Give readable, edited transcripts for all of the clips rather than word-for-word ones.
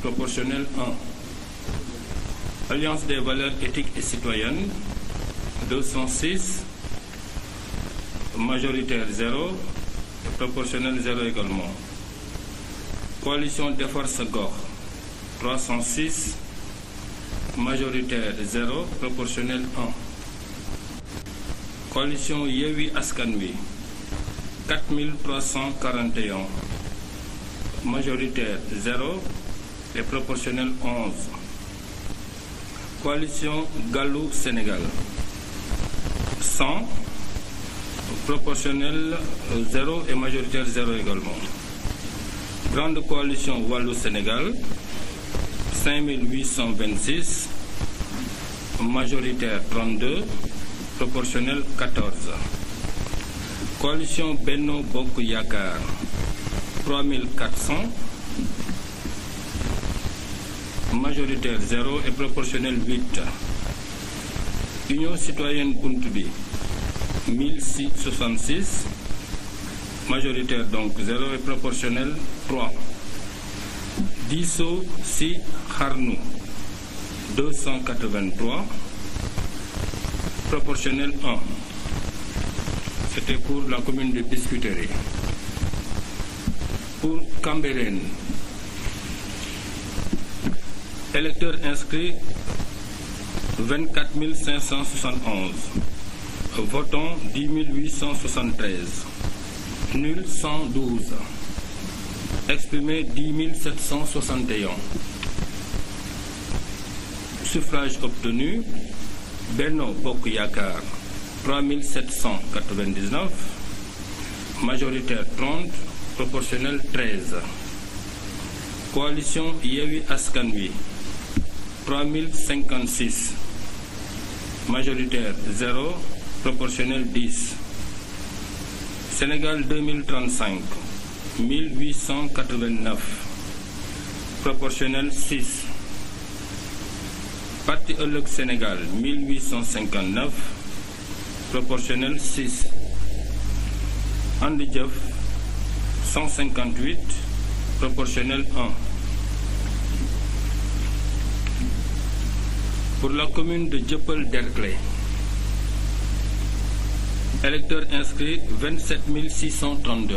proportionnel 1. Alliance des valeurs éthiques et citoyennes, 206. Majoritaire 0 et proportionnel 0 également. Coalition d'efforts Senghor, 306. Majoritaire 0, proportionnel 1. Coalition Yewwi Askan Wi, 4341. Majoritaire 0 et proportionnel 11. Coalition Gallou Sénégal, 100. Proportionnel 0 et majoritaire 0 également. Grande coalition Wallou Sénégal, 5826, majoritaire 32, proportionnel 14. Coalition Benno Bokk Yakaar, 3400, majoritaire 0 et proportionnel 8. Union citoyenne Bunt Bi, 1066, majoritaire donc 0 et proportionnel 3. Disso Si Kharnou, 283, proportionnel 1. C'était pour la commune de Biscuiterie. Pour Cambérène, électeurs inscrits 24 571. Votants 10 873. Nul 112. Exprimé 10 761. Suffrage obtenu. Benno Bokk Yakaar 3799. Majoritaire 30. Proportionnel 13. Coalition Yewwi Askan Wi 3056. Majoritaire 0. Proportionnel 10. Sénégal 2035, 1889. Proportionnel 6. Parti Ëllëg Sénégal 1859. Proportionnel 6. And Jëf 158. Proportionnel 1. Pour la commune de Dieuppeul-Derklé, électeurs inscrits 27 632.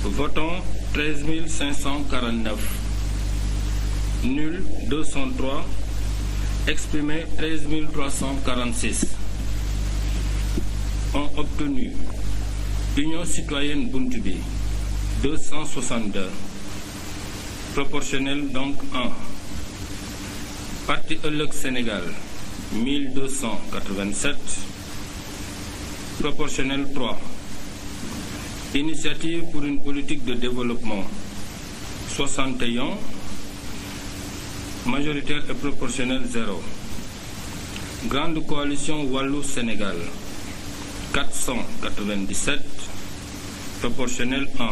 Votants 13 549. Nul 203. Exprimés 13 346. Ont obtenu Union citoyenne Bunt Bi 262. Proportionnel donc 1. Parti Ëllëg Sénégal 1287. Proportionnel 3. Initiative pour une politique de développement 61. Majoritaire et proportionnel 0. Grande coalition Wallou Sénégal 497. Proportionnel 1.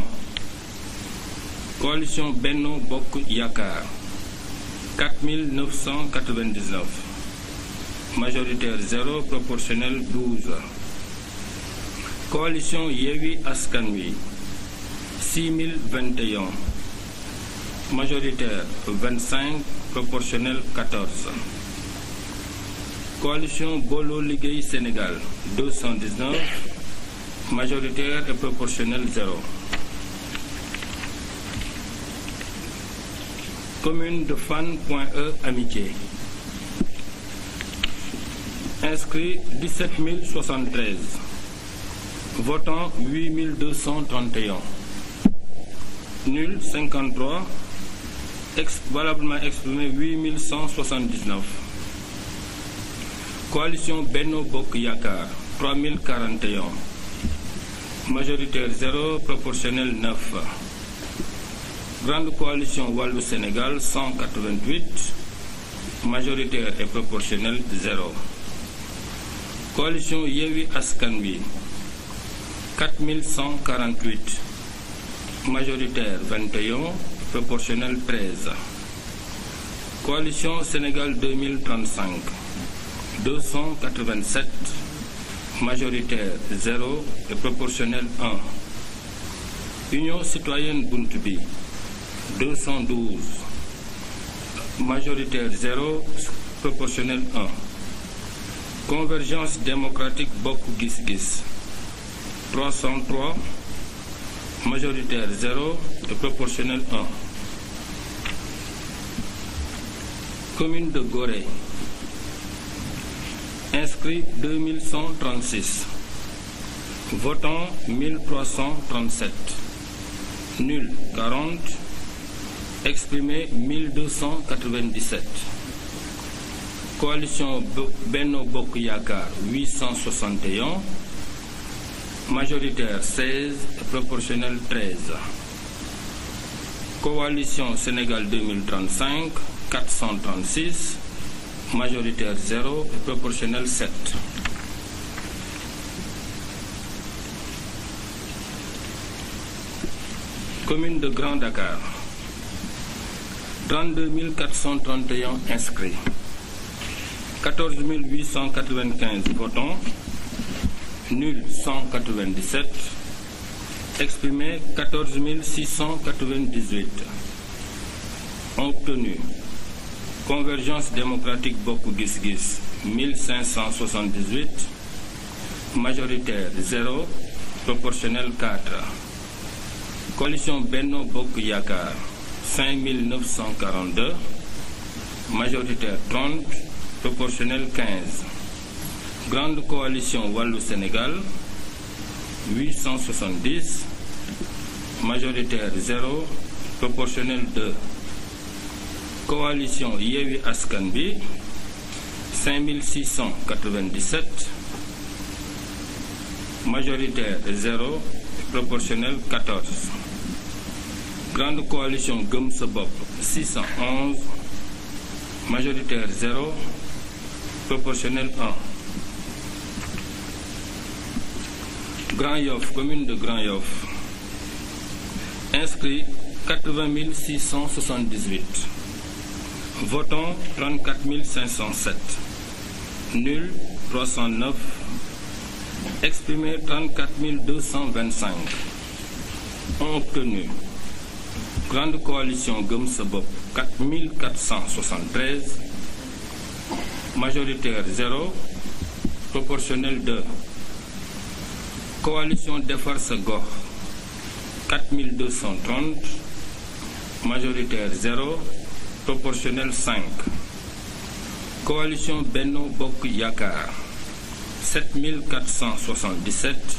Coalition Benno Bokk Yakaar 4999. Majoritaire 0, proportionnel 12. Coalition Yewwi Askan Wi 6021. Majoritaire 25, proportionnel 14. Coalition Bolo Liggéey Sénégal 219. Majoritaire et proportionnel 0. Commune de Fann.E Amitié. Inscrits 17 073. Votants 8 231. Nul 53. Valablement exprimé 8 179. Coalition Benno Bokk Yakaar 3041. Majoritaire 0, proportionnel 9. Grande coalition Wallou Sénégal 188. Majoritaire et proportionnel 0. Coalition Yewwi Askan Wi 4148. Majoritaire 21, proportionnel 13. Coalition Sénégal 2035 287. Majoritaire 0 et proportionnel 1. Union citoyenne Bunt Bi 212. Majoritaire 0, proportionnel 1. Convergence démocratique Bokk Gis Gis 303, majoritaire 0 et proportionnel 1. Commune de Gorée, inscrits 2136, votants 1337, nul 40, exprimé 1297. Coalition Benno Bokk Yakaar 861, majoritaire 16 et proportionnel 13. Coalition Sénégal 2035 436, majoritaire 0 et proportionnel 7. Commune de Grand Dakar, 32 431 inscrits, 14 895 votants, nul 197, exprimé 14 698. Obtenu. Convergence démocratique Bokk Gis Gis 1578, majoritaire 0, proportionnel 4. Coalition Benno Bokk Yakaar 5942, majoritaire 30, proportionnel 15. Grande coalition Wallu Sénégal 870, majoritaire 0, proportionnel 2. Coalition Yewwi Askan Wi 5697, majoritaire 0, proportionnel 14. Grande coalition Gëm Sa Bopp 611, majoritaire 0, proportionnel 1. Grand Yoff, commune de Grand Yoff, inscrits 80 678, votants 34 507, nul 309, exprimé 34 225. Obtenu. Grande coalition Gëm Sa Bopp 4473, majoritaire 0, proportionnel 2. Coalition Defar Sa Gox 4230, majoritaire 0, proportionnel 5. Coalition Benno Bokk Yakaar 7477,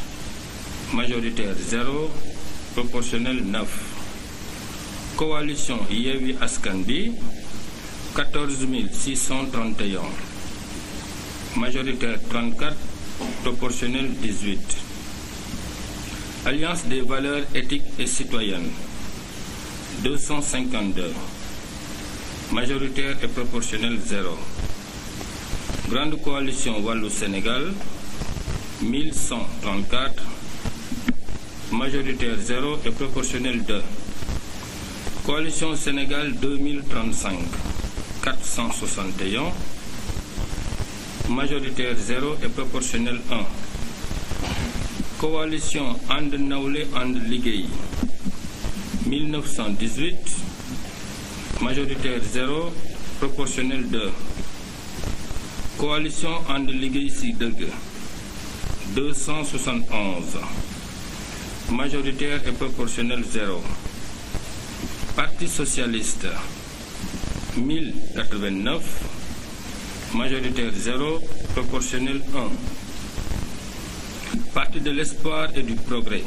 majoritaire 0, proportionnel 9. Coalition Yewwi Askan Wi 14 631, majoritaire 34, proportionnel 18. Alliance des valeurs éthiques et citoyennes 252, majoritaire et proportionnel 0. Grande coalition Wallu Sénégal 1134, majoritaire 0 et proportionnel 2. Coalition Sénégal 2035 461, majoritaire 0 et proportionnel 1. Coalition And Nawlé And Liggéey 1918, majoritaire 0, proportionnel 2. Coalition And Liggéey Si Dëgg 271, majoritaire et proportionnel 0. Parti socialiste 1089, majoritaire 0, proportionnel 1. Parti de l'espoir et du progrès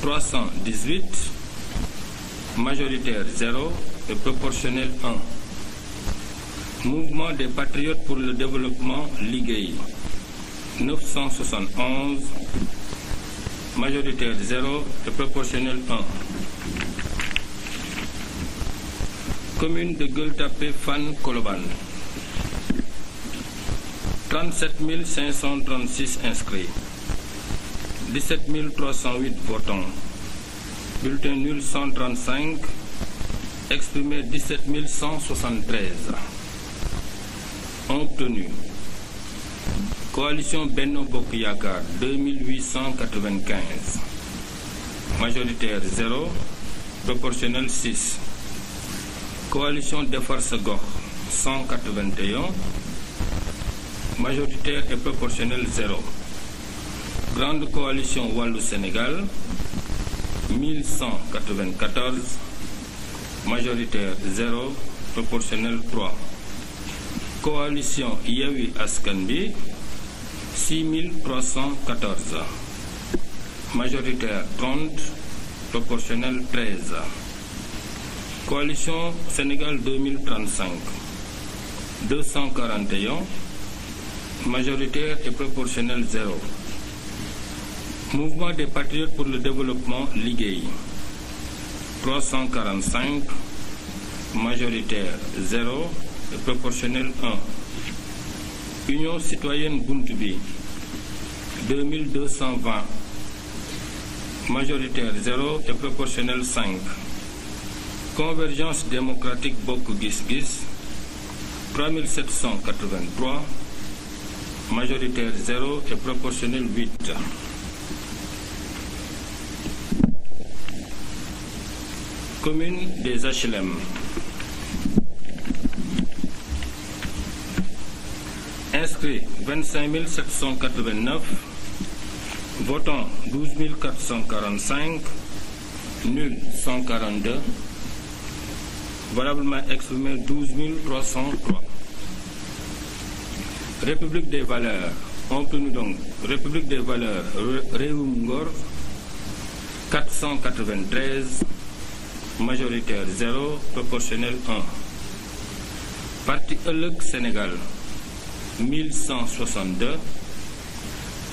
318, majoritaire 0 et proportionnel 1. Mouvement des patriotes pour le développement Liggéey 971, majoritaire 0 et proportionnel 1. Commune de Gueule Tapée Fann Colobane, 37 536 inscrits, 17 308 votants, bulletin nul 135, exprimé 17 173. Obtenu. Coalition Benno Bokk Yakaar 2895, majoritaire 0, proportionnel 6. Coalition Defar Sa Gox 181, majoritaire et proportionnel 0. Grande Coalition Wallu Sénégal 1194, majoritaire 0, proportionnel 3. Coalition Yewwi Askan Wi 6314, majoritaire 30, proportionnel 13. Coalition Sénégal 2035 241, majoritaire et proportionnel 0. Mouvement des Patriotes pour le Développement Liggéey 345, majoritaire 0 et proportionnel 1. Union citoyenne Buntu Bi 2220, majoritaire 0 et proportionnel 5. Convergence démocratique Bokk Gis Gis 3783, majoritaire 0 et proportionnel 8. Commune des HLM. Inscrits 25 789, votants 12 445, nuls 142, valablement exprimés 12 303. République des valeurs, on peut nous donc République des valeurs Réewum Ngor 493, majoritaire 0, proportionnel 1. Parti Ëllëg Sénégal 1162,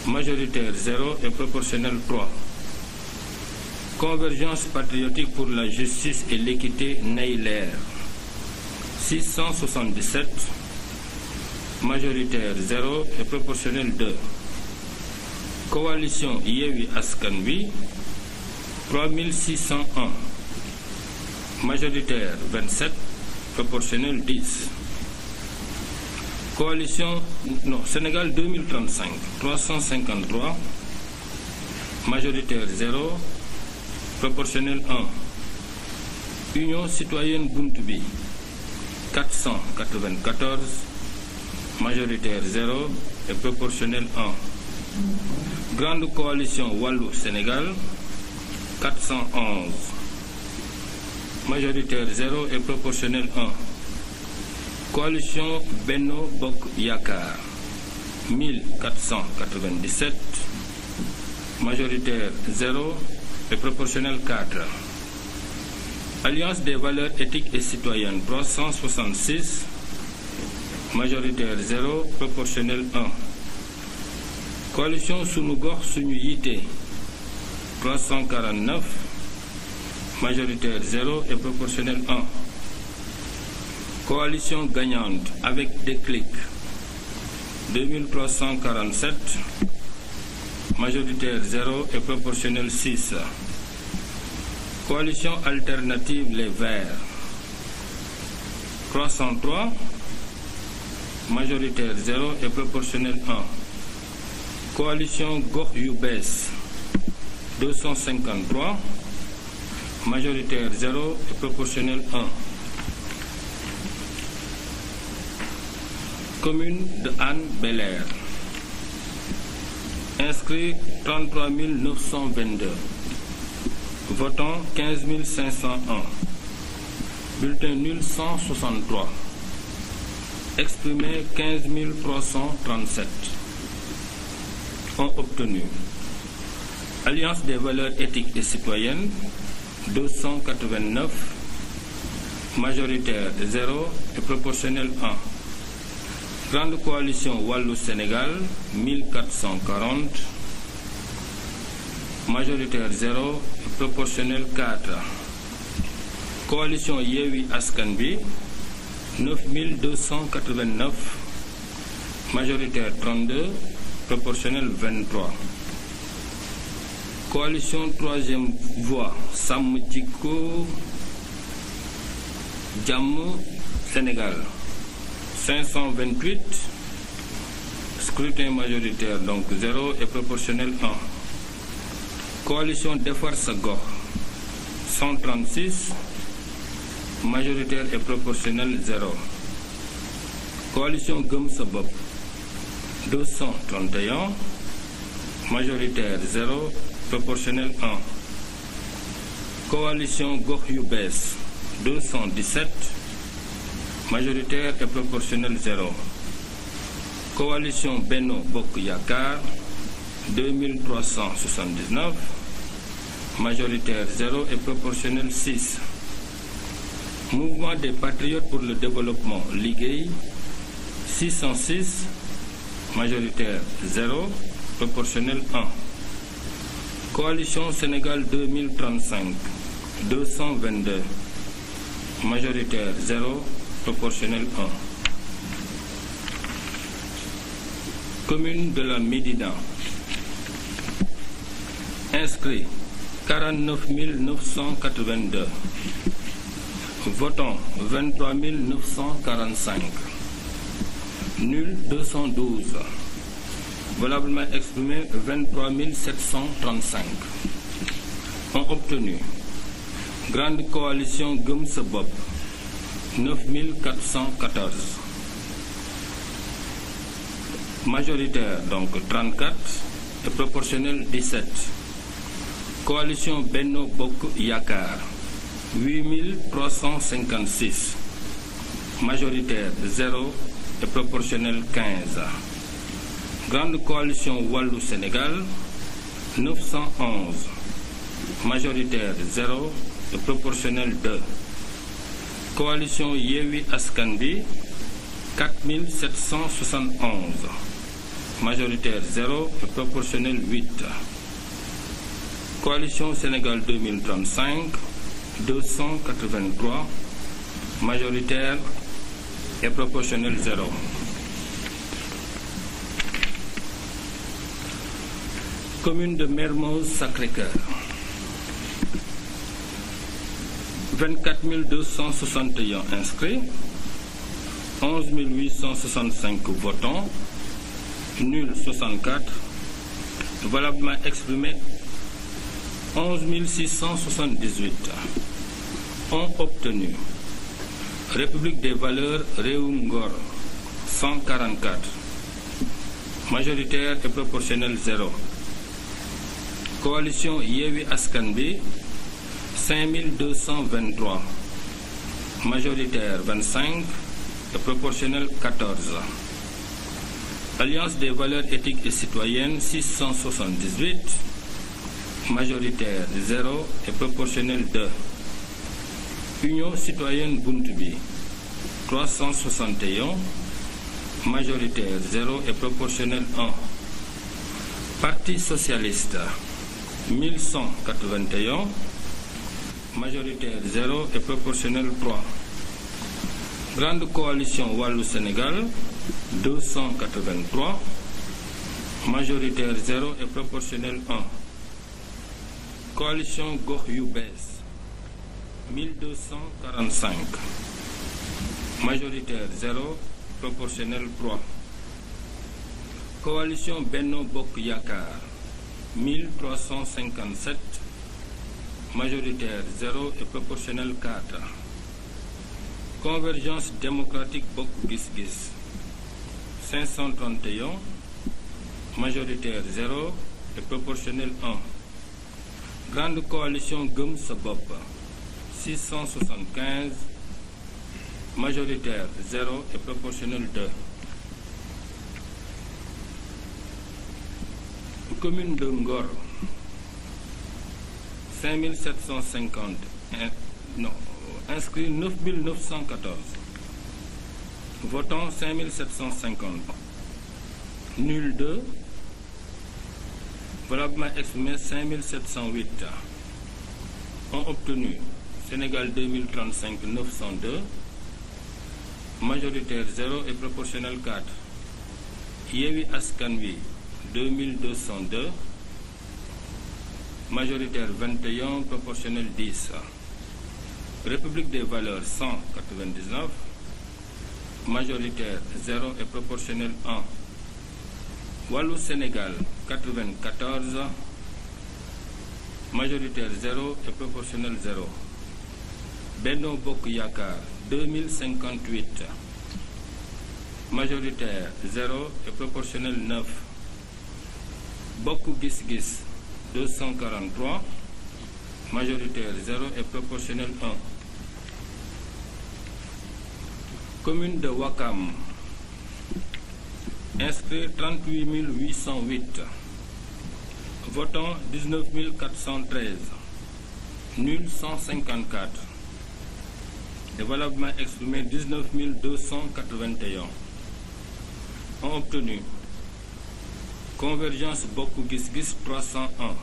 majoritaire 0 et proportionnel 3. Convergence patriotique pour la justice et l'équité Neyler 677, majoritaire 0 et proportionnel 2. Coalition Yewwi Askan Wi 3601, majoritaire 27, proportionnel 10. Coalition Sénégal 2035 353, majoritaire 0, proportionnel 1. Union citoyenne Buntu Bi 494, majoritaire 0 et proportionnel 1. Grande Coalition Wallu Sénégal 411, majoritaire 0 et proportionnel 1. Coalition Benno Bokk Yakaar 1497, majoritaire 0 et proportionnel 4. Alliance des valeurs éthiques et citoyennes 366, majoritaire 0, proportionnel 1. Coalition Sunu Gox Sunu Yité 349, majoritaire 0 et proportionnel 1. Coalition gagnante avec Déclic 2347, majoritaire 0 et proportionnel 6. Coalition alternative Les Verts 303, majoritaire 0 et proportionnel 1. Coalition Gox Yu Bees 253, majoritaire 0 et proportionnel 1. Commune de Hann Bel-Air. Inscrits 33 922. Votants 15 501. Bulletin nul 163. Exprimés 15 337. Ont obtenu. Alliance des valeurs éthiques et citoyennes 289. Majoritaire 0 et proportionnel 1. Grande Coalition Wallu Sénégal 1440, majoritaire 0 et proportionnel 4. Coalition Yewwi Askan Wi 9289, majoritaire 32, proportionnel 23. Coalition Troisième Voie Sàmm Jikko Jàmm Sénégal 528, scrutin majoritaire donc 0 et proportionnel 1. Coalition Defar Sa Gox 136, majoritaire et proportionnel 0. Coalition Gëm Sa Bopp 231, majoritaire 0, proportionnel 1. Coalition Gox Yu Bees 217, majoritaire et proportionnel 0. Coalition Benno Bokk Yakaar 2379, majoritaire 0 et proportionnel 6. Mouvement des Patriotes pour le Développement Liggéey 606, majoritaire 0, proportionnel 1. Coalition Sénégal 2035 222, majoritaire 0, proportionnel 1. Commune de la Médina. Inscrits 49 982. Votants 23 945. Nul 212. Valablement exprimé 23 735. Ont obtenu Grande Coalition Gëm Sa Bopp 9 414. Majoritaire donc 34 et proportionnel 17. Coalition Benno Bokk Yakaar 8356. Majoritaire 0 et proportionnel 15. Grande Coalition Wallu Sénégal 911. Majoritaire 0 et proportionnel 2. Coalition Yewwi Askan Wi 4771. Majoritaire 0 et proportionnel 8. Coalition Sénégal 2035 283, majoritaire et proportionnel 0. Commune de Mermoz Sacré-Cœur 24 261 inscrits, 11 865 votants, nul 64, valablement exprimé 11 678. Ont obtenu République des valeurs Réewum Ngor 144, majoritaire et proportionnel 0. Coalition Yewwi Askan Wi 5223, majoritaire 25 et proportionnel 14. Alliance des valeurs éthiques et citoyennes 678, majoritaire 0 et proportionnel 2. Union citoyenne Buntu Bi 361, majoritaire 0 et proportionnel 1. Parti socialiste 1181, majoritaire 0 et proportionnel 3. Grande Coalition Wallu Sénégal 283, majoritaire 0 et proportionnel 1. Coalition Gox Yu Bees 1245, majoritaire 0, proportionnel 3. Coalition Benno Bokk Yakaar 1357, majoritaire 0 et proportionnel 4. Convergence démocratique Bokk Gis Gis 531, majoritaire 0 et proportionnel 1. Grande Coalition Gëm Sa Bopp 675, majoritaire 0 et proportionnel 2. Commune de Ngor 5750, inscrits 9914, votants 5750, nul 2, valablement exprimé 5708. Ont obtenu Sénégal 2035 902, majoritaire 0 et proportionnel 4. Yewwi Askan Wi 2202, majoritaire 21, proportionnel 10. République des valeurs 199, majoritaire 0 et proportionnel 1. Wallu Sénégal 94, majoritaire 0 et proportionnel 0. Benno Bokk Yakaar 2058, majoritaire 0 et proportionnel 9. Bokk Gis Gis 243, majoritaire 0 et proportionnel 1. Commune de Ouakam, inscrit 38 808, votant 19 413, nul 154, et valablement exprimé 19 281. Ont obtenu Convergence Bokk Gis Gis 301,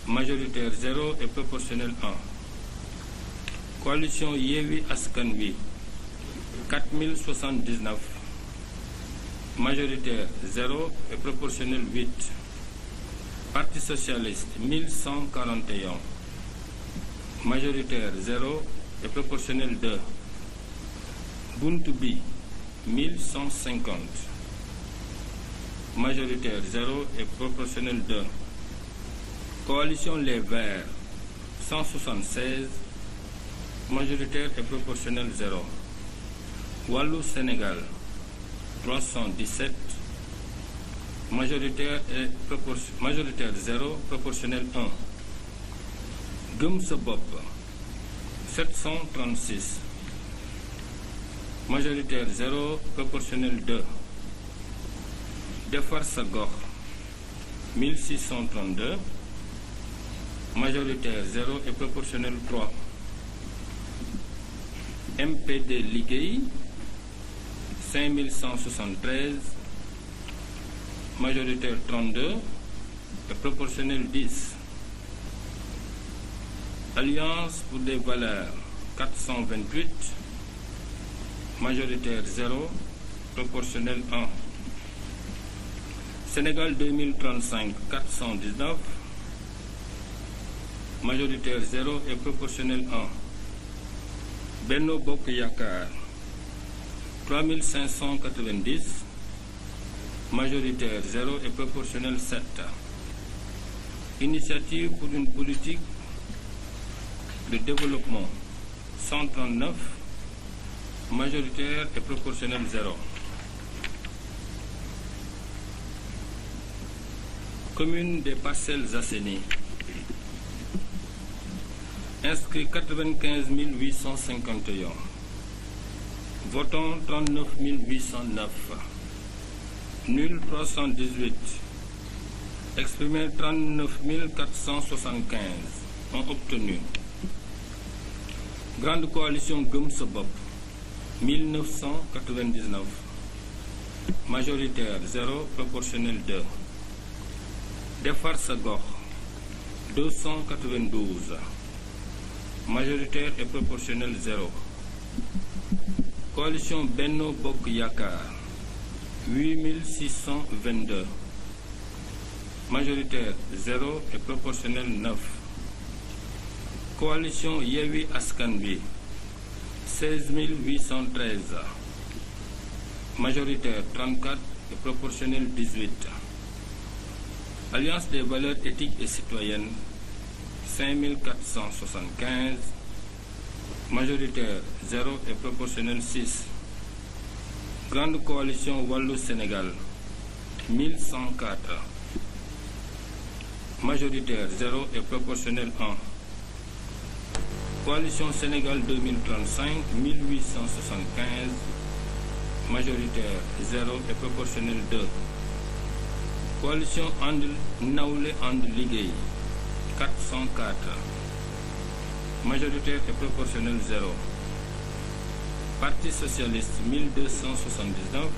majoritaire 0 et proportionnel 1. Coalition Yewwi Askan Wi 4079, majoritaire 0 et proportionnel 8. Parti socialiste 1141, majoritaire 0 et proportionnel 2. Buntu Bi 1150, majoritaire 0 et proportionnel 2. Coalition Les Verts 176, majoritaire et proportionnel 0. Wallu Sénégal 317, majoritaire 0, proportionnel 1. Gëm Sa Bopp 736, majoritaire 0, proportionnel 2. Defar Sa Gox 1632, majoritaire 0 et proportionnel 3. MPD Liggéey 5173, majoritaire 32 et proportionnel 10. Alliance pour des valeurs 428, majoritaire 0, proportionnel 1. Sénégal 2035 419, majoritaire 0 et proportionnel 1. Benno Bokk Yakaar 3590, majoritaire 0 et proportionnel 7. Initiative pour une politique de développement 139, majoritaire et proportionnel 0. Commune des Parcelles Assainies, inscrit 95 851, votant 39 809, nul 318, exprimé 39 475, ont obtenu Grande Coalition Gëm Sa Bopp 1999, majoritaire 0, proportionnel 2. Defar Sa Gox 292, majoritaire et proportionnel 0. Coalition Benno Bokk Yakaar 8622, majoritaire 0 et proportionnel 9. Coalition Yewwi Askan Wi 16813, majoritaire 34 et proportionnel 18. Alliance des valeurs éthiques et citoyennes 5475, majoritaire 0 et proportionnel 6. Grande Coalition Wallu Sénégal 1104, majoritaire 0 et proportionnel 1. Coalition Sénégal 2035 1875, majoritaire 0 et proportionnel 2. Coalition And Nawle And Liggéey 404, majoritaire et proportionnel 0. Parti socialiste 1279,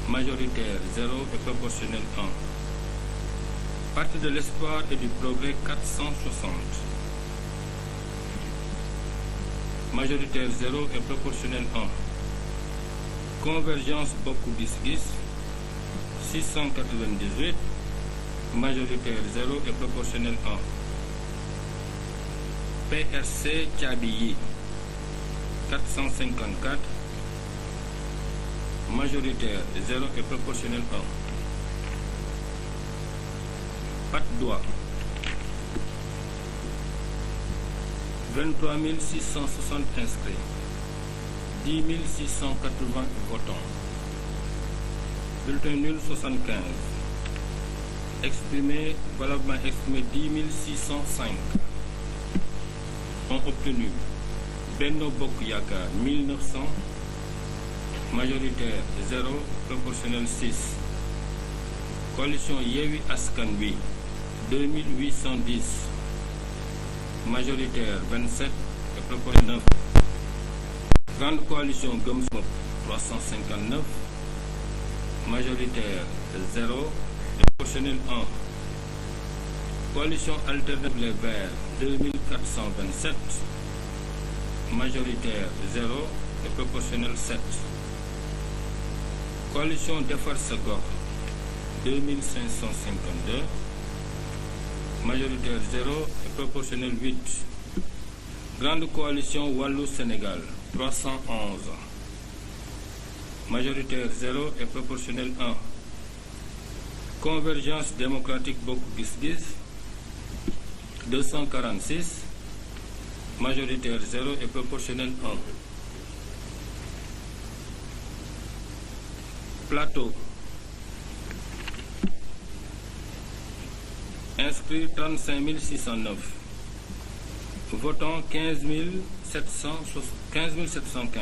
majoritaire 0 et proportionnel 1. Parti de l'Espoir et du Progrès 460, majoritaire 0 et proportionnel 1. Convergence Bokk Gis Gis 698, majoritaire 0 et proportionnel 1. PRC Thiaby 454, majoritaire 0 et proportionnel 1. Patte d'Oie 23 660 inscrits, 10 680 votants. Bulletin nul 75. Exprimé, valablement exprimé 10 605. Ont obtenu Benno Bokk Yakaar 1900, majoritaire 0, proportionnel 6. Coalition Yewwi Askan Wi 2810, majoritaire 27 et proportionnel 9. Grande coalition Gëm Sa Bopp 359, majoritaire 0 et proportionnel 1. Coalition Alternative Les Verts 2427, majoritaire 0 et proportionnel 7. Coalition Defar Sa Gox 2552, majoritaire 0 et proportionnel 8. Grande coalition Wallu Sénégal 311, majoritaire 0 et proportionnel 1. Convergence démocratique Bokk Gis Gis 246, majoritaire 0 et proportionnel 1. Plateau. Inscrits 35 609. Votants 15 715.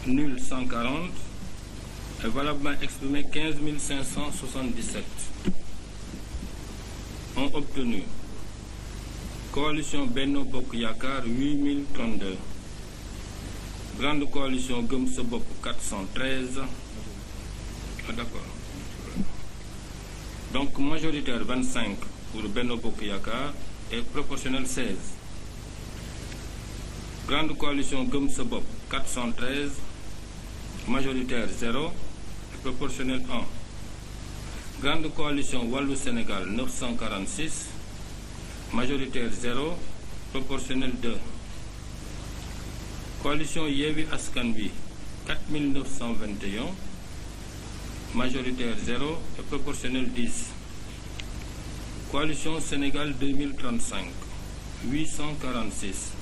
Nul 140. Et valablement exprimé 15 577. Ont obtenu Coalition Benno Bokk Yakaar 8032. Grande coalition Gëm Sa Bopp 413. D'accord. Donc majoritaire 25 pour Benno Bokk Yakaar et proportionnel 16. Grande coalition Gëm Sa Bopp 413, majoritaire 0 et proportionnel 1. Grande coalition Wallu Sénégal 946, majoritaire 0, proportionnel 2. Coalition Yewwi Askan Wi 4921, majoritaire 0 et proportionnel 10. Coalition Sénégal 2035 846,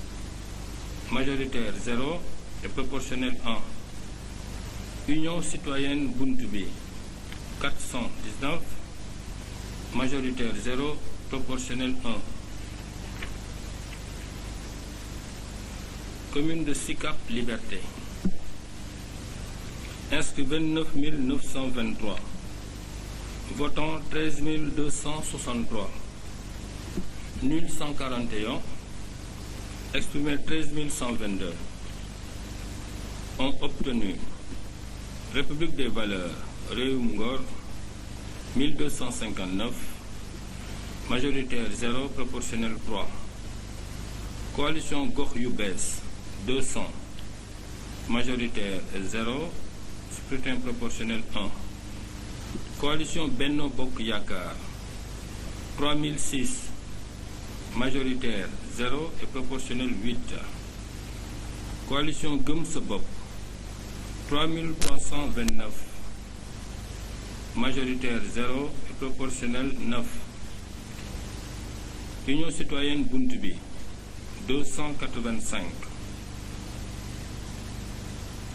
majoritaire 0 et proportionnel 1. Union citoyenne Buntu Bi 419, majoritaire 0, proportionnel 1. Commune de Sicap Liberté. Inscrits 29 923. Votants 13 263. Nul 141. Exprimés 13 122. Ont obtenu République des Valeurs, Rewum Ngor 1259. Majoritaire 0, proportionnel 3. Coalition Gox Yu Bees 200. Majoritaire 0. Scrutin proportionnel 1. Coalition Benno Bokk Yakaar 3006. Majoritaire 0 et proportionnel 8. Coalition Gëm Sa Bopp 3329. Majoritaire 0 et proportionnel 9. Union citoyenne Buntu Bi 285.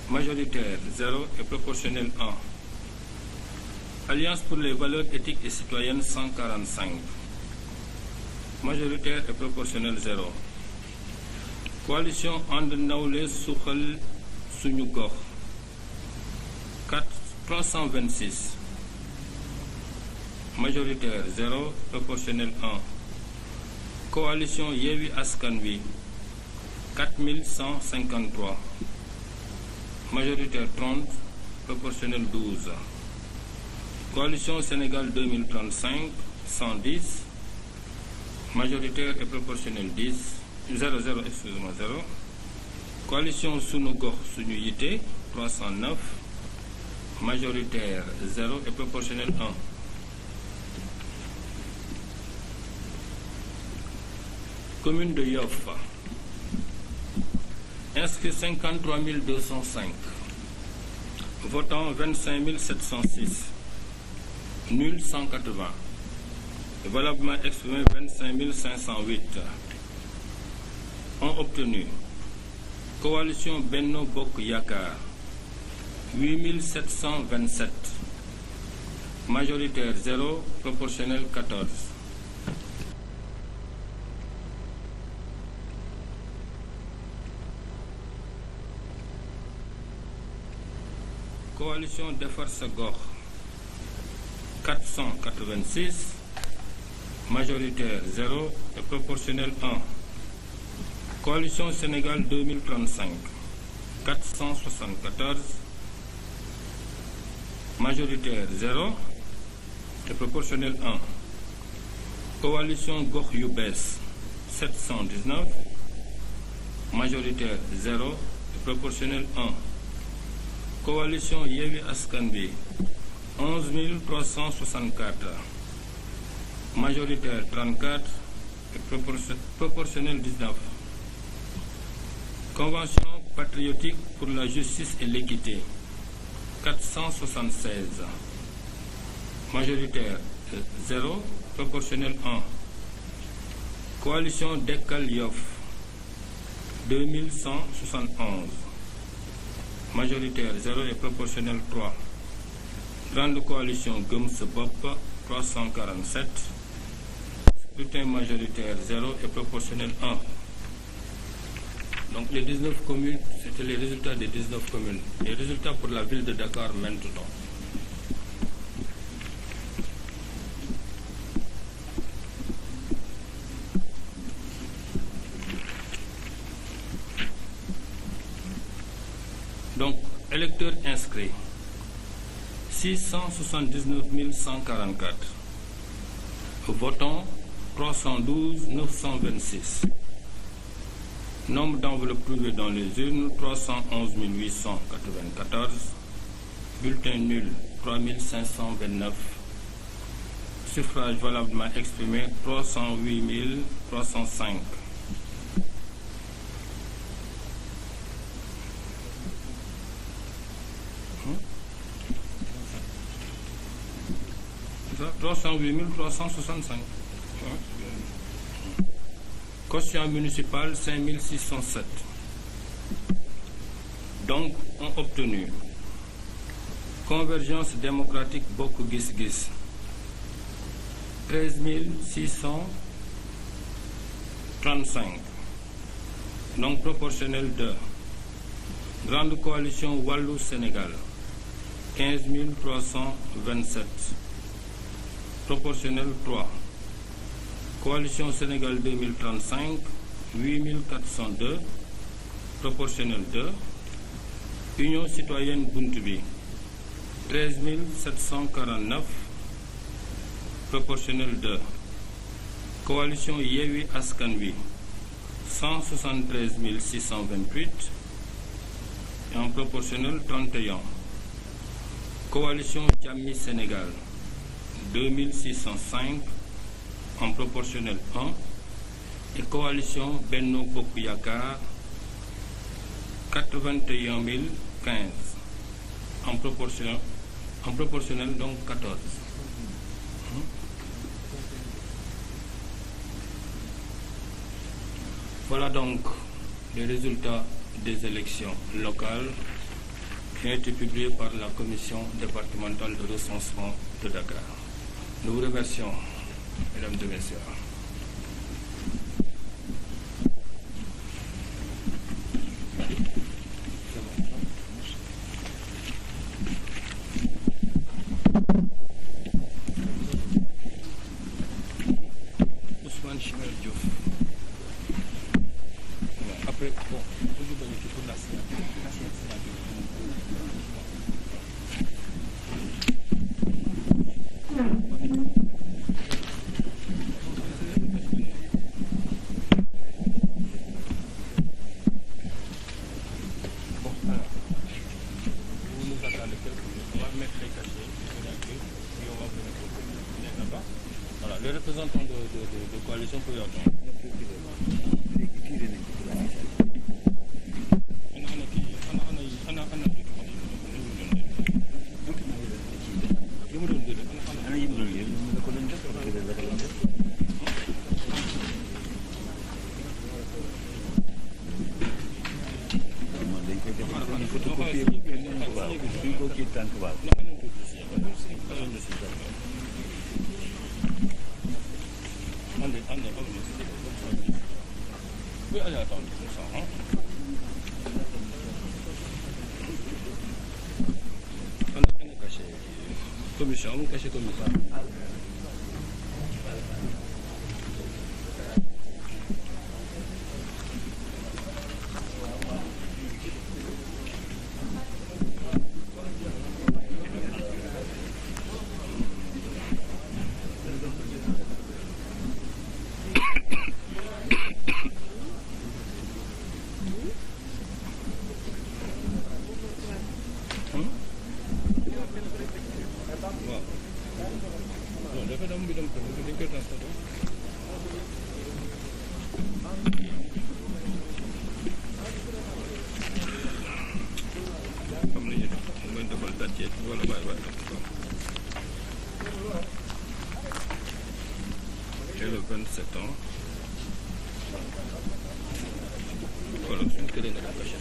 Majoritaire 0 et proportionnel 1. Alliance pour les valeurs éthiques et citoyennes 145. Majoritaire et proportionnel 0. Coalition And Nawlé Suxal Suñu Gox 326. Majoritaire 0, proportionnel 1. Coalition Yewwi Askan Wi 4153. Majoritaire 30, proportionnel 12. Coalition Sénégal 2035 110. Majoritaire et proportionnel 10. 0, excusez-moi, 0. Coalition Sunu Gox Suñu Yité 309. Majoritaire 0 et proportionnel 1. Commune de Yoff. Inscrits 53 205. Votants 25 706. Nul 180. Valablement exprimé 25 508. ont obtenu coalition Benno Bokk Yakaar 8727, majoritaire 0, proportionnel 14. Coalition Defar Sa Gox 486, majoritaire 0 et proportionnel 1. Coalition Sénégal 2035 474, majoritaire 0 et proportionnel 1. Coalition Gox Yu Bees 719, majoritaire 0 et proportionnel 1. Coalition Yewwi Askan Wi 11 364, majoritaire 34 et proportionnel 19. Convention patriotique pour la justice et l'équité 476, majoritaire 0, proportionnel 1. Coalition Dekkal Yoff 2171, majoritaire 0 et proportionnel 3. Grande coalition Gëm Sa Bopp 347, scrutin majoritaire 0 et proportionnel 1. Donc les 19 communes, c'était les résultats des 19 communes. Les résultats pour la ville de Dakar maintenant. Donc, électeurs inscrits 679 144, votants 312 926, nombre d'enveloppes privées dans les urnes 311 894, bulletins nuls 3529, suffrages valablement exprimés 308 305. 308 365. Quotient municipal 5607. Donc, ont obtenu Convergence démocratique Bokk Gis Gis 13 635. Donc, proportionnel 2. Grande coalition Wallu Sénégal 15 327. Proportionnel 3. Coalition Sénégal 2035, 8402, proportionnel 2. Union citoyenne Buntubi, 13 749, proportionnel 2. Coalition Yewwi Askan Wi, 173 628, et en proportionnel 31. Coalition Jammi Sénégal, 2605, en proportionnel 1, et coalition Benno Bokk Yakaar 81 015, en proportionnel donc 14. Voilà donc les résultats des élections locales qui ont été publiés par la commission départementale de recensement de Dakar. Nous vous remercions, mesdames et messieurs. Ousmane Chimel Diouf. Après, bon, vous avez pour la signature. Voilà, les représentants de coalition pour y attendre. photocopie waaw duñ ko kii tànk waaw. Commission amul cachet commission. Et le 27 ans. Voilà, c'est une télé de la prochaine.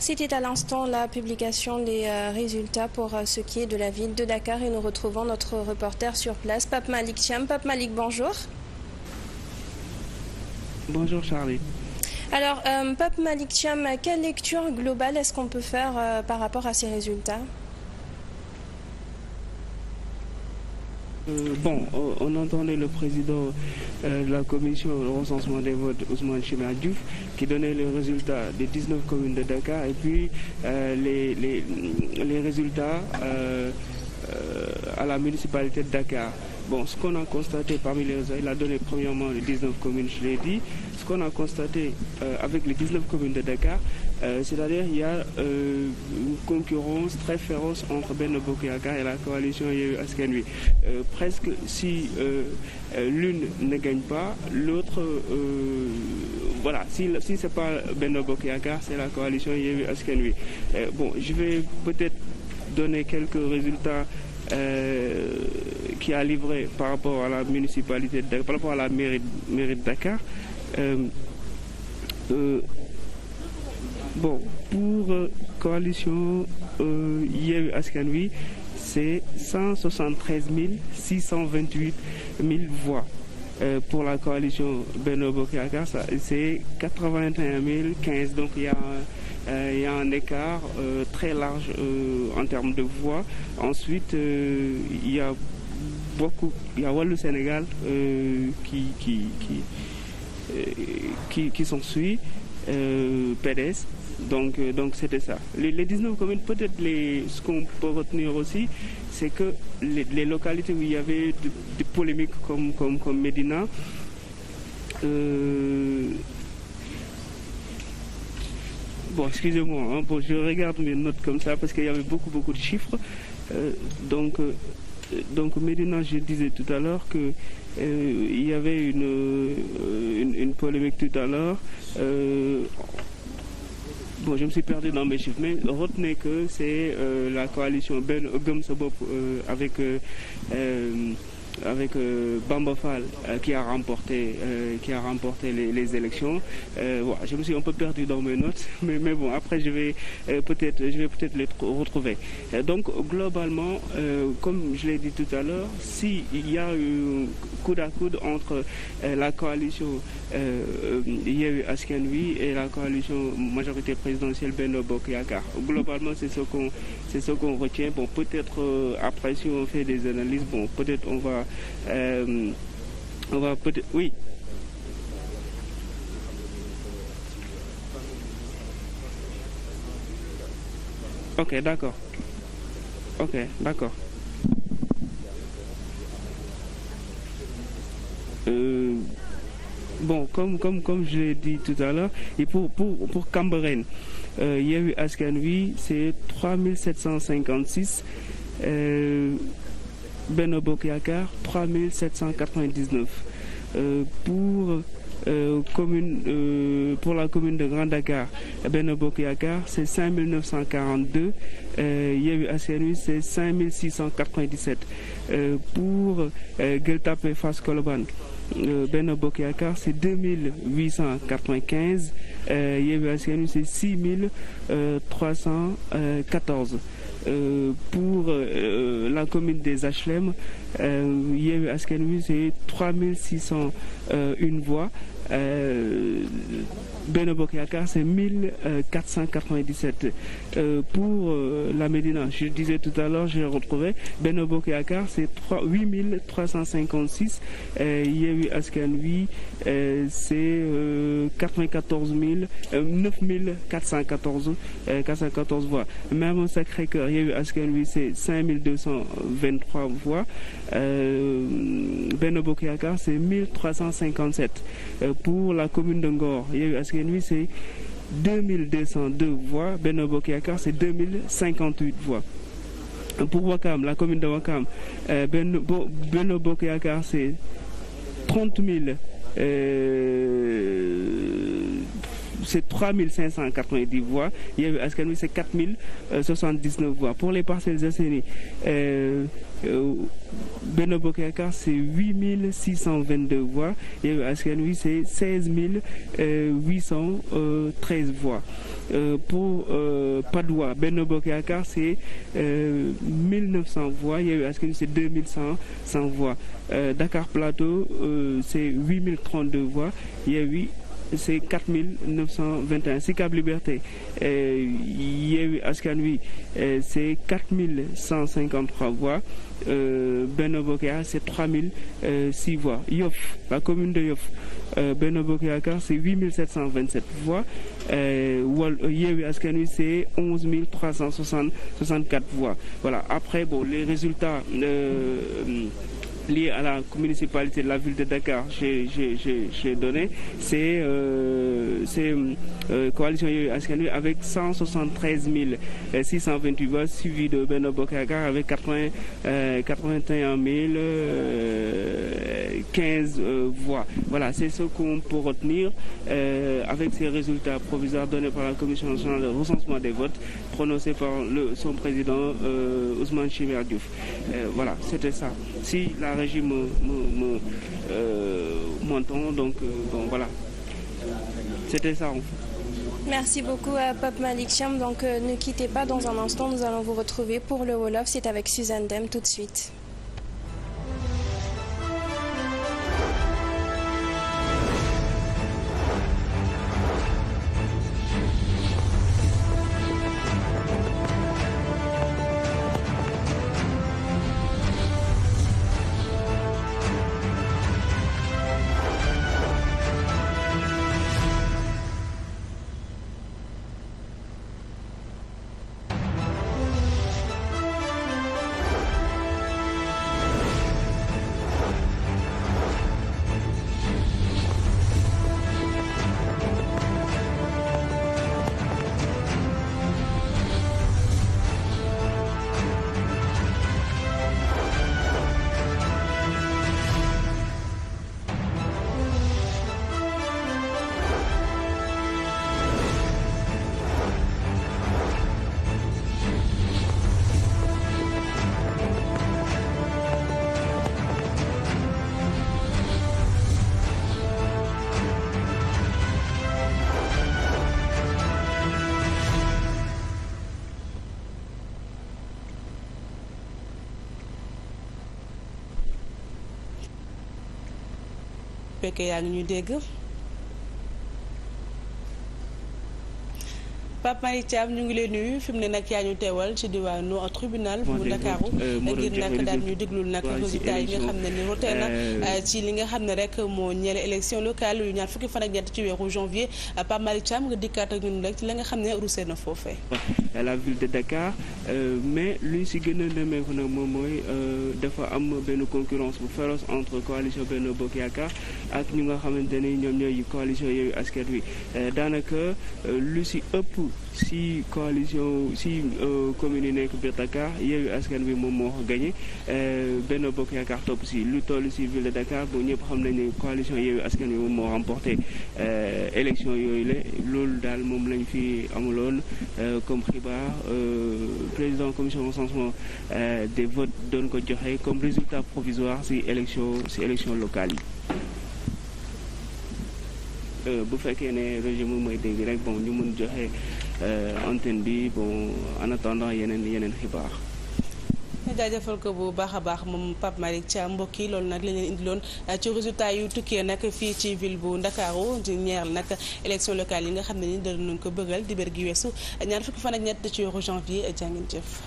C'était à l'instant la publication des résultats pour ce qui est de la ville de Dakar et nous retrouvons notre reporter sur place, Pape Malick Thiam. Pape Malick, bonjour. Bonjour Charlie. Alors, Pape Malick Thiam, quelle lecture globale est-ce qu'on peut faire par rapport à ces résultats ? On entendait le président de la commission de recensement des votes, Ousmane Chimère Diouf, qui donnait les résultats des 19 communes de Dakar et puis les résultats à la municipalité de Dakar. Bon, ce qu'on a constaté parmi les résultats, il a donné premièrement les 19 communes, je l'ai dit. Ce qu'on a constaté avec les 19 communes de Dakar, C'est-à-dire il y a une concurrence très féroce entre Benno Bokk Yakaar et la coalition Yewwi Askan Wi. Presque si l'une ne gagne pas, l'autre, voilà, si c'est pas Benno Bokk Yakaar, c'est la coalition Yewwi Askan Wi. Bon, je vais peut-être donner quelques résultats qui a livré par rapport à la municipalité, par rapport à la mairie de Dakar. Bon, pour coalition Yewwi Askan Wi, c'est 173 628 000 voix. Pour la coalition Benno Bokk Yakaar, c'est 81 015. Donc il y a un écart très large en termes de voix. Ensuite, il y a Wallu Sénégal qui s'ensuit, PDS. Donc c'était ça. Les 19 communes, peut-être ce qu'on peut retenir aussi, c'est que les localités où il y avait des polémiques comme Médina, bon, excusez-moi, hein, bon, je regarde mes notes comme ça parce qu'il y avait beaucoup de chiffres. Donc Médina, je disais tout à l'heure que il y avait une polémique tout à l'heure. Bon, je me suis perdu dans mes chiffres, mais retenez que c'est la coalition Ben Gëm Sa Bopp avec Bamba Fall qui a remporté les élections. Voilà, je me suis un peu perdu dans mes notes, mais bon, après je vais peut-être les retrouver. Donc globalement, comme je l'ai dit tout à l'heure, s'il y a eu coude à coude entre la coalition Yewwi Askan Wi et la coalition majorité présidentielle Benno Bokk Yakaar, globalement c'est ce qu'on retient. Bon, peut-être après si on fait des analyses, bon, peut-être on va peut-être, oui. Ok, d'accord. Bon, comme je l'ai dit tout à l'heure, et pour Cambérène, Yewwi Askan Wi, c'est 3756. Benno Bokk Yakaar 3799. Pour la commune de Grand Dakar, Benno Bokk Yakaar c'est 5942. Yewwi Askan Wi c'est 5697. Pour Gueule Tapée Fass Colobane, Benno Bokk Yakaar c'est 2895. Yewwi Askan Wi c'est 6314. Pour la commune des HLM, Yewwi Askan Wi c'est 3601 voix. Benno Bokk Yakaar c'est 1497. Pour la Médina, je disais tout à l'heure, je l'ai retrouvé, Benno Bokk Yakaar c'est 8356. Yewwi Askan Wi c'est 9414 voix. Même au Sacré-Cœur, Yewwi Askan Wi c'est 5223 voix. Benno Bokk Yakaar c'est 1357. Pour la commune de Ngor, Yewwi Askan Wi c'est 2202 voix. Benno Bokk Yakaar c'est 2058 voix. Pour Ouakam, la commune de Ouakam, Benno Bokk Yakaar c'est 30 000. C'est 3590 voix. Yewwi Askan Wi c'est 4079 voix. Pour les Parcelles Assainies, Benno Bokk Yakaar c'est 8622 voix. Yewwi Askan Wi c'est 16 813 voix. Pour Padoua, Benno Bokk Yakaar c'est 1900 voix. Yewwi Askan Wi c'est 2100 voix. Dakar Plateau c'est 8032 voix. Yewwi c'est 4921. Sicap Liberté, Yewwi Askan Wi c'est 4153 voix. Benno Bokk Yakaar c'est 3006 voix. Yoff, la commune de Yoff, Benno Bokk Yakaar c'est 8727 voix. Yewwi Askan Wi c'est 11 364 voix. Voilà. Après, bon, les résultats liées à la municipalité de la ville de Dakar, j'ai donné, c'est coalition Yewwi Askan Wi avec 173 628 voix, suivi de Benno Bokk Yakaar avec 81 015 voix. Voilà, c'est ce qu'on peut retenir avec ces résultats provisoires donnés par la Commission nationale de recensement des votes, prononcés par son président Ousmane Chimère Diouf. Voilà, c'était ça. Si la régie m'entend, donc bon, voilà. C'était ça en fait. Merci beaucoup à Pape Malick Thiam. Donc ne quittez pas, dans un instant nous allons vous retrouver pour le Wolof. C'est avec Suzanne Dème tout de suite. fekkee yaa ngi ñuy dégg Pape Malick Thiam ñu ngi lay nuyu fi mu ne nag yaa ñu teewal ci diwaanu tribunal bu Ndakaaru ngir nag daal ñu déglul nag résultat yi nga xam ne ni rote na ci li nga xam ne rek moo ñeele élection locale yu ñaar fukki fan ak ñett ci weeru janvier. Pape Malick Thiam nga dikkaat ak ñun rek ci la nga xam ne rusee na foofee. la ville de Dakar mais luñ si gën a demeeku nag moom mooy dafa am benn concurrence bu féroce entre coalition Benno Bokk Yaakaar ak ñu nga xamante ni ñoom ñooy coalition Yewwi Askan Wi daanaka lu si ëpp si coalition si commune yi nekk biir Dakar Yewwi Askan Wi moom moo ko gagné Benno Bokk Yaakaar topp si lu toll si ville de Dakar bu ñëpp xam nañ ne coalition Yewwi Askan Wi moom moo remporté élection yooyu la loolu daal moom lañ fi amuloon comme xibaar président commission recensement des votes doon ko joxe comme résultat provisoire si élection locale yi. bu fekkee ne régime mooy dégg rek bon ñu mun joxe antenne bi bon en attendant yeneen xibaar. jaajëfal ko bu baax a baax moom Pape Malick Thiam mbokk yi loolu nag la leen indiloon ci résultat yu tukkee nag fii ci ville bu Ndakaaru di ñeer nag élection locale yi nga xam ne ni dal nañ ko bëggal dibéer gi weesu ñaar fukki fan ak ñett ci weeru janvier jàngeen jëf.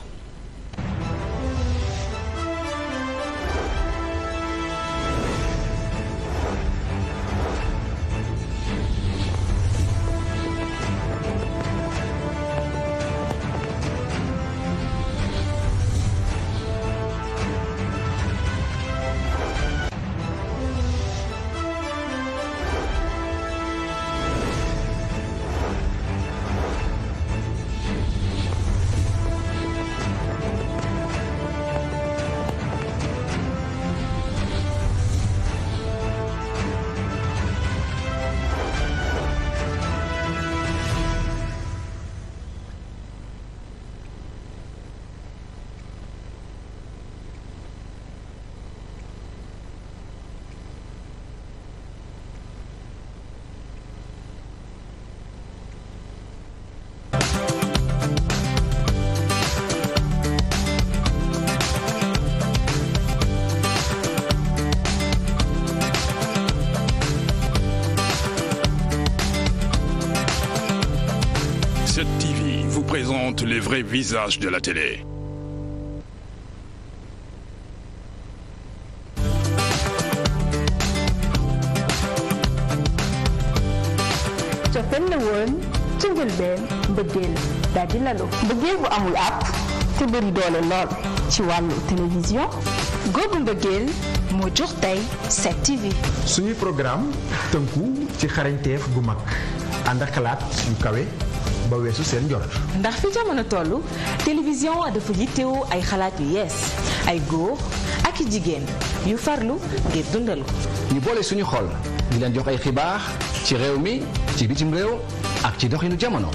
Cette TV vous présente les vrais visages de la télé. cofeel la woon ci njëlbeen mbëggeel daal di lalu mbëggeel bu amul àpp te bëri doole lool ci wàllu télévision googu mbëggeel moo jur tey 7TV. suñuy programme tënku ci xarañteef gu mag ànd ak xalaat yu kawe ba weesu seen njort. ndax fi jamono toll télévision dafa yittewoo ay xalaat yu yees ay góor ak i jigéen yu farlu ngir dundal ko. ñu boole suñu xol di leen jox ay xibaar ci réew mi ci bitim réew ak ci doxinu jamono.